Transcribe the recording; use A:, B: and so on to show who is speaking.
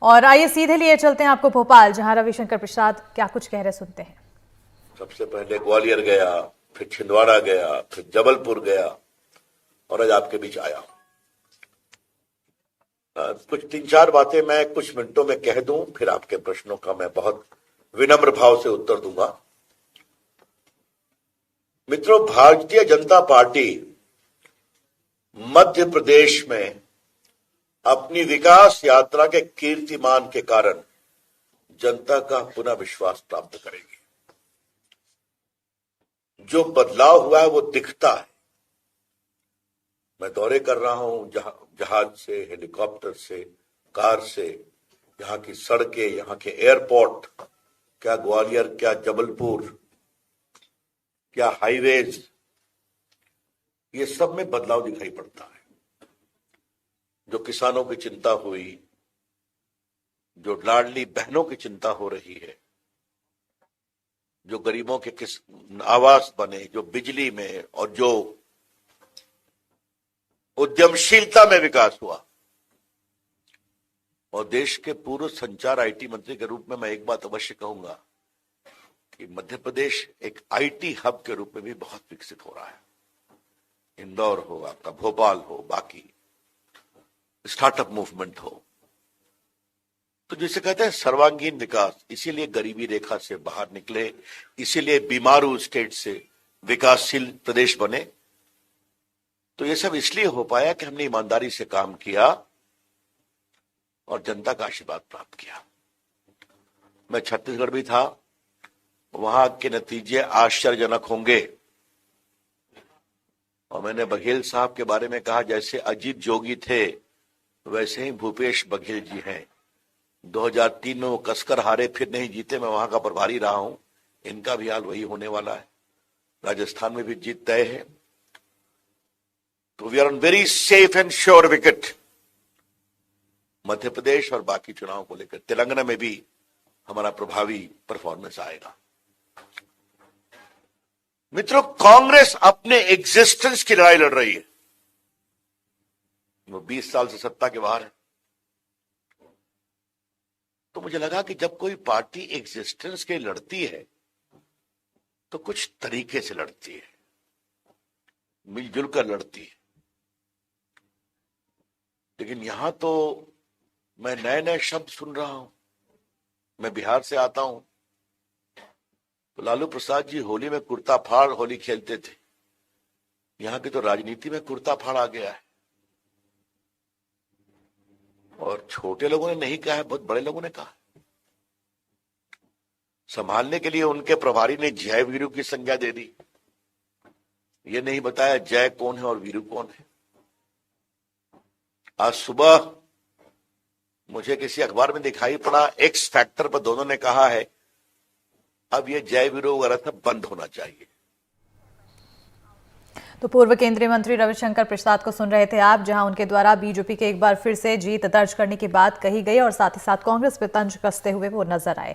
A: और आइए सीधे लिए चलते हैं आपको भोपाल, जहां रविशंकर प्रसाद क्या कुछ कह रहे सुनते हैं।
B: सबसे पहले ग्वालियर गया, फिर छिंदवाड़ा गया, फिर जबलपुर गया और आज आपके बीच आया। कुछ 3-4 बातें मैं कुछ मिनटों में कह दूं, फिर आपके प्रश्नों का मैं बहुत विनम्र भाव से उत्तर दूंगा। मित्रों, भारतीय जनता पार्टी मध्य प्रदेश में अपनी विकास यात्रा के कीर्तिमान के कारण जनता का पुनः विश्वास प्राप्त करेगी। जो बदलाव हुआ है वो दिखता है। मैं दौरे कर रहा हूं जहाज से, हेलीकॉप्टर से, कार से, यहाँ की सड़कें, यहाँ के एयरपोर्ट, क्या ग्वालियर, क्या जबलपुर, क्या हाईवेज, ये सब में बदलाव दिखाई पड़ता है। जो किसानों की चिंता हुई, जो लाडली बहनों की चिंता हो रही है, जो गरीबों के किस आवास बने, जो बिजली में और जो उद्यमशीलता में विकास हुआ। और देश के पूर्व संचार आईटी मंत्री के रूप में मैं एक बात अवश्य कहूंगा कि मध्य प्रदेश एक आईटी हब के रूप में भी बहुत विकसित हो रहा है। इंदौर हो, आपका भोपाल हो, बाकी स्टार्टअप मूवमेंट हो, तो जिसे कहते हैं सर्वांगीण विकास। इसीलिए गरीबी रेखा से बाहर निकले, इसीलिए बीमारू स्टेट से विकासशील प्रदेश बने। तो ये सब इसलिए हो पाया कि हमने ईमानदारी से काम किया और जनता का आशीर्वाद प्राप्त किया। मैं छत्तीसगढ़ भी था, वहां के नतीजे आश्चर्यजनक होंगे। और मैंने बघेल साहब के बारे में कहा, जैसे अजीत जोगी थे वैसे ही भूपेश बघेल जी हैं। 2003 में वो कसकर हारे, फिर नहीं जीते। मैं वहां का प्रभारी रहा हूं, इनका भी हाल वही होने वाला है। राजस्थान में भी जीत तय है। तो we are on very safe and sure wicket Madhya Pradesh और बाकी चुनाव को लेकर। तेलंगाना में भी हमारा प्रभावी परफॉर्मेंस आएगा। मित्रों, कांग्रेस अपने एग्जिस्टेंस की लड़ाई लड़ रही है। वो 20 साल से सत्ता के बाहर है। तो मुझे लगा कि जब कोई पार्टी एग्जिस्टेंस के लड़ती है तो कुछ तरीके से लड़ती है, मिलजुल कर लड़ती है। लेकिन यहां तो मैं नए नए शब्द सुन रहा हूं। मैं बिहार से आता हूं, तो लालू प्रसाद जी होली में कुर्ता फाड़ होली खेलते थे। यहां की तो राजनीति में कुर्ता फाड़ आ गया है। और छोटे लोगों ने नहीं कहा है, बहुत बड़े लोगों ने कहा। संभालने के लिए उनके प्रभारी ने जय वीरू की संज्ञा दे दी। ये नहीं बताया जय कौन है और वीरू कौन है। आज सुबह मुझे किसी अखबार में दिखाई पड़ा, एक्स फैक्टर पर दोनों ने कहा है अब ये जय वीरू वगैरह सब बंद होना चाहिए।
A: तो पूर्व केंद्रीय मंत्री रविशंकर प्रसाद को सुन रहे थे आप, जहां उनके द्वारा बीजेपी के एक बार फिर से जीत दर्ज करने की बात कही गई और साथ ही साथ कांग्रेस पे तंज कसते हुए वो नजर आए।